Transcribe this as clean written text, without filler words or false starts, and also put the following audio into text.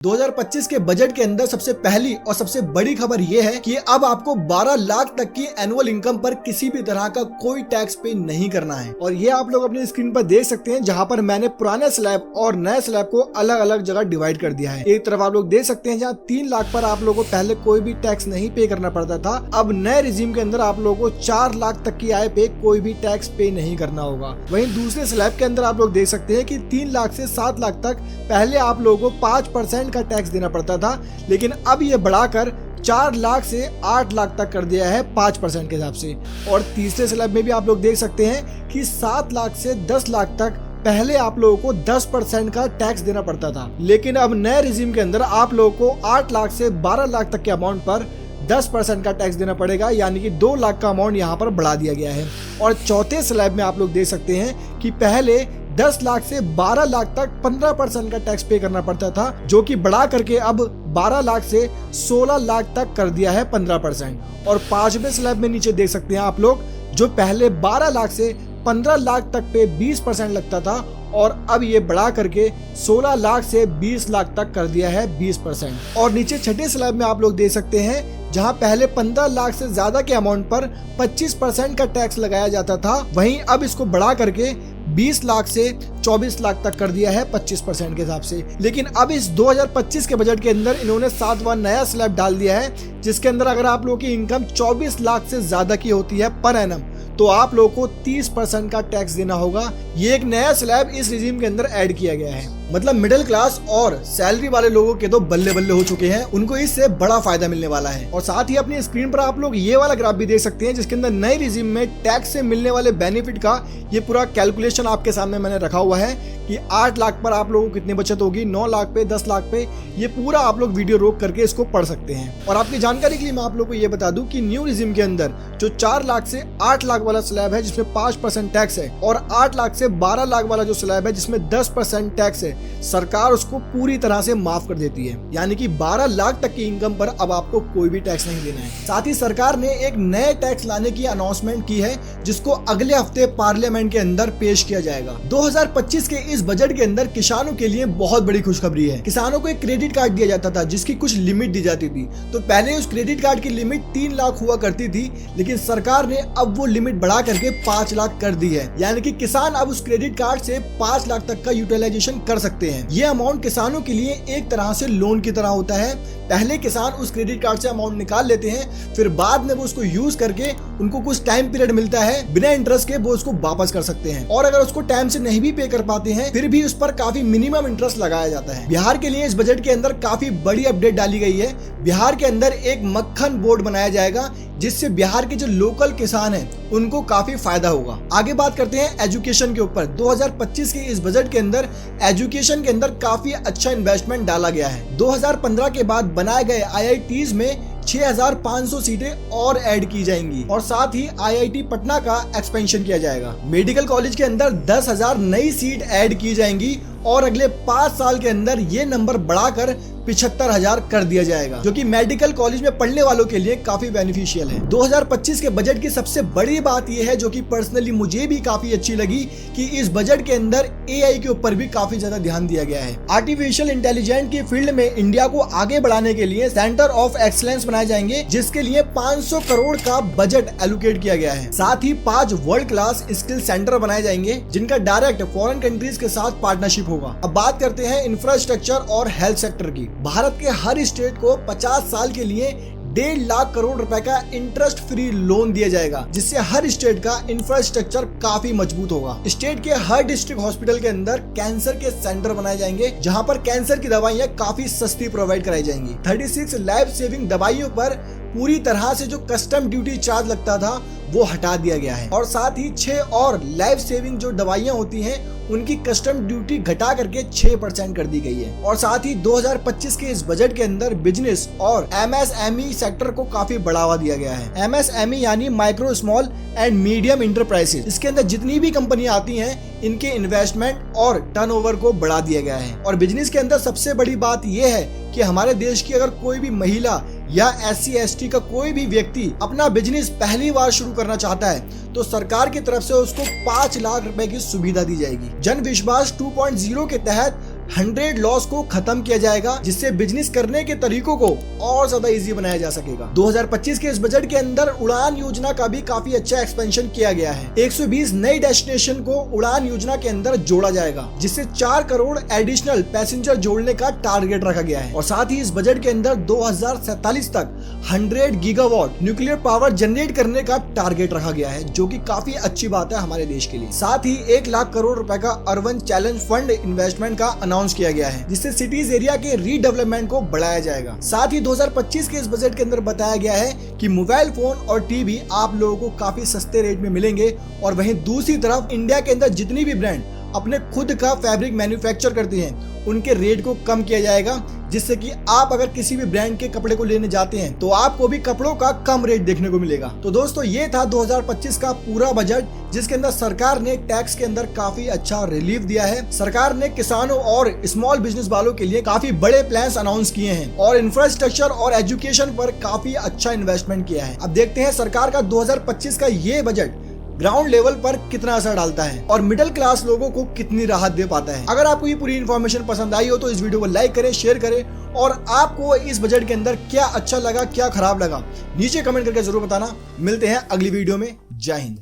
2025 के बजट के अंदर सबसे पहली और सबसे बड़ी खबर यह है कि अब आपको 12 लाख तक की एनुअल इनकम पर किसी भी तरह का कोई टैक्स पे नहीं करना है। और ये आप लोग अपनी स्क्रीन पर देख सकते हैं, जहां पर मैंने पुराने स्लैब और नए स्लैब को अलग अलग जगह डिवाइड कर दिया है। एक तरफ आप लोग देख सकते हैं जहां 3 लाख पर आप लोगों को पहले कोई भी टैक्स नहीं पे करना पड़ता था, अब नए रिजीम के अंदर आप लोगों को 4 लाख तक की आय पे कोई भी टैक्स पे नहीं करना होगा। वहीं दूसरे स्लैब के अंदर आप लोग देख सकते हैं कि 3 लाख से 7 लाख तक पहले आप लोगों को 5% का टैक्स देना पड़ता था, लेकिन अब ये बढ़ाकर 4 लाख से 8 लाख तक कर दिया है 5% के हिसाब से। और तीसरे स्लैब में भी आप लोग देख सकते हैं कि 7 लाख से 10 लाख तक पहले आप लोगों को 10% का टैक्स देना पड़ता था, लेकिन अब नए रिजीम के अंदर आप लोगों को 8 लाख से 12 लाख तक के अमाउंट पर 10% का टैक्स देना पड़ेगा, यानी कि 2 लाख का अमाउंट यहाँ पर बढ़ा दिया गया है। और चौथे स्लैब में आप लोग देख सकते हैं कि पहले 10 लाख से 12 लाख तक 15% का टैक्स पे करना पड़ता था, जो कि बढ़ा करके अब 12 लाख से 16 लाख तक कर दिया है 15%। और 5वें स्लैब में नीचे देख सकते हैं आप लोग, जो पहले 12 लाख से 15 लाख तक पे 20% लगता था, और अब ये बढ़ा करके 16 लाख से 20 लाख तक कर दिया है 20%। और नीचे छठे स्लैब में आप लोग देख सकते हैं, जहां पहले 15 लाख से ज्यादा के अमाउंट पर 25% का टैक्स लगाया जाता था, वहीं अब इसको बढ़ा करके 20 लाख से 24 लाख तक कर दिया है 25% के हिसाब से। लेकिन अब इस 2025 के बजट के अंदर इन्होंने 7वां नया स्लैब डाल दिया है, जिसके अंदर अगर आप लोगों की इनकम 24 लाख से ज्यादा की होती है पर एनम, तो आप लोगों को 30% का टैक्स देना होगा। ये एक नया स्लैब इस रिजीम के अंदर ऐड किया गया है। मतलब मिडिल क्लास और सैलरी वाले लोगों के तो बल्ले बल्ले हो चुके हैं, उनको इससे बड़ा फायदा मिलने वाला है। और साथ ही अपनी स्क्रीन पर आप लोग ये वाला ग्राफ भी देख सकते हैं, जिसके अंदर नए रिजीम में टैक्स से मिलने वाले बेनिफिट का ये पूरा कैलकुलेशन आपके सामने मैंने रखा हुआ है कि 8 लाख पर आप लोगों को कितनी बचत होगी, 9 लाख पे, 10 लाख पे। ये पूरा आप लोग वीडियो रोक करके इसको पढ़ सकते हैं। और आपकी जानकारी के लिए मैं आप लोग को ये बता दूं कि न्यू रिजीम के अंदर जो 4 लाख से 8 लाख वाला स्लैब है, जिसमें 5% टैक्स है, और 8 लाख से 12 लाख वाला जो स्लैब है, जिसमें 10% टैक्स है, सरकार उसको पूरी तरह से माफ कर देती है। यानी कि 12 लाख तक की इनकम पर अब आपको कोई भी टैक्स नहीं देना है। साथ ही सरकार ने एक नए टैक्स लाने की अनाउंसमेंट की है, जिसको अगले हफ्ते पार्लियामेंट के अंदर पेश किया जाएगा। 2025 के इस बजट के अंदर किसानों के लिए बहुत बड़ी खुशखबरी है। किसानों को एक क्रेडिट कार्ड दिया जाता था, जिसकी कुछ लिमिट दी जाती थी। तो पहले उस क्रेडिट कार्ड की लिमिट 3 लाख हुआ करती थी, लेकिन सरकार ने अब वो लिमिट बढ़ा करके 5 लाख कर दी है। यानी कि किसान अब उस क्रेडिट कार्ड से 5 लाख तक का यूटिलाइजेशन कर सकते हैं। ये अमाउंट किसानों के लिए एक तरह से लोन की तरह होता है। पहले किसान उस क्रेडिट कार्ड से अमाउंट निकाल लेते हैं, फिर बाद में वो उसको यूज करके उनको कुछ टाइम पीरियड मिलता है, बिना इंटरेस्ट के वो उसको वापस कर सकते हैं। और अगर उसको टाइम से नहीं भी पे कर पाते हैं, फिर भी उस पर काफी मिनिमम इंटरेस्ट लगाया जाता है। बिहार के लिए इस बजट के अंदर काफी बड़ी अपडेट डाली गई है। बिहार के अंदर एक मक्खन बोर्ड बनाया जाएगा, जिससे बिहार के जो लोकल किसान हैं उनको काफी फायदा होगा। आगे बात करते हैं एजुकेशन के ऊपर। 2025 के इस बजट के अंदर एजुकेशन के अंदर काफी अच्छा इन्वेस्टमेंट डाला गया है। 2015 के बाद बनाए गए IITs में 6500 सीटें और ऐड की जाएंगी, और साथ ही IIT पटना का एक्सपेंशन किया जाएगा। मेडिकल कॉलेज के अंदर 10,000 नई सीट ऐड की जाएंगी, और अगले 5 साल के अंदर ये नंबर बढ़ाकर 75,000 कर दिया जाएगा, जो कि मेडिकल कॉलेज में पढ़ने वालों के लिए काफी बेनिफिशियल है। 2025 के बजट की सबसे बड़ी बात यह है, जो कि पर्सनली मुझे भी काफी अच्छी लगी, कि इस बजट के अंदर AI के ऊपर भी काफी ज्यादा ध्यान दिया गया है। आर्टिफिशियल इंटेलिजेंस की फील्ड में इंडिया को आगे बढ़ाने के लिए सेंटर ऑफ एक्सीलेंस बनाए जाएंगे, जिसके लिए 500 करोड़ का बजट एलोकेट किया गया है। साथ ही 5 वर्ल्ड क्लास स्किल सेंटर बनाए जाएंगे, जिनका डायरेक्ट फॉरेन कंट्रीज के साथ पार्टनरशिप होगा। अब बात करते हैं इंफ्रास्ट्रक्चर और हेल्थ सेक्टर की। भारत के हर स्टेट को 50 साल के लिए 1.5 लाख करोड़ रुपए का इंटरेस्ट फ्री लोन दिया जाएगा, जिससे हर स्टेट का इंफ्रास्ट्रक्चर काफी मजबूत होगा। स्टेट के हर डिस्ट्रिक्ट हॉस्पिटल के अंदर कैंसर के सेंटर बनाए जाएंगे, जहां पर कैंसर की दवाइयां काफी सस्ती प्रोवाइड कराई जाएंगी। 36 लाइफ सेविंग दवाइयों पर पूरी तरह से जो कस्टम ड्यूटी चार्ज लगता था वो हटा दिया गया है। और साथ ही 6 और लाइफ सेविंग जो दवाइयां होती हैं उनकी कस्टम ड्यूटी घटा करके 6% कर दी गई है। और साथ ही 2025 के इस बजट के अंदर बिजनेस और MSME सेक्टर को काफी बढ़ावा दिया गया है। MSME यानी micro small and medium enterprises. इसके अंदर जितनी भी कंपनियां आती हैं, इनके इन्वेस्टमेंट और टर्नओवर को बढ़ा दिया गया है। और बिजनेस के अंदर सबसे बड़ी बात यह है कि हमारे देश की अगर कोई भी महिला या SC ST का कोई भी व्यक्ति अपना बिजनेस पहली बार शुरू करना चाहता है, तो सरकार की तरफ से उसको 5 लाख रुपए की सुविधा दी जाएगी। जन विश्वास 2.0 के तहत 100 लॉस को खत्म किया जाएगा, जिससे बिजनेस करने के तरीकों को और ज्यादा इजी बनाया जा सकेगा। 2025 के इस बजट के अंदर उड़ान योजना का भी काफी अच्छा एक्सपेंशन किया गया है। 120 नई डेस्टिनेशन को उड़ान योजना के अंदर जोड़ा जाएगा, जिससे 4 करोड़ एडिशनल पैसेंजर जोड़ने का टारगेट रखा गया है। और साथ ही इस बजट के अंदर 2047 तक 100 गीगावाट न्यूक्लियर पावर जनरेट करने का टारगेट रखा गया है, जो कि काफी अच्छी बात है हमारे देश के लिए। साथ ही 1 लाख करोड़ रुपए का अर्बन चैलेंज फंड इन्वेस्टमेंट का अनाउंस किया गया है, जिससे सिटीज एरिया के रीडेवलपमेंट को बढ़ाया जाएगा। साथ ही 2025 के इस बजट के अंदर बताया गया है कि मोबाइल फोन और टीवी आप लोगों को काफी सस्ते रेट में मिलेंगे। और वहीं दूसरी तरफ इंडिया के अंदर जितनी भी ब्रांड अपने खुद का फैब्रिक मैन्युफैक्चर करती हैं, उनके रेट को कम किया जाएगा, जिससे कि आप अगर किसी भी ब्रांड के कपड़े को लेने जाते हैं तो आपको भी कपड़ों का कम रेट देखने को मिलेगा। तो दोस्तों ये था 2025 का पूरा बजट, जिसके अंदर सरकार ने टैक्स के अंदर काफी अच्छा रिलीफ दिया है। सरकार ने किसानों और स्मॉल बिजनेस वालों के लिए काफी बड़े प्लान्स अनाउंस किए हैं और इंफ्रास्ट्रक्चर और एजुकेशन पर काफी अच्छा इन्वेस्टमेंट किया है। अब देखते हैं सरकार का 2025 का ये बजट ग्राउंड लेवल पर कितना असर डालता है और मिडिल क्लास लोगों को कितनी राहत दे पाता है। अगर आपको ये पूरी इन्फॉर्मेशन पसंद आई हो तो इस वीडियो को लाइक करें, शेयर करें, और आपको इस बजट के अंदर क्या अच्छा लगा, क्या खराब लगा, नीचे कमेंट करके जरूर बताना। मिलते हैं अगली वीडियो में। जय हिंद।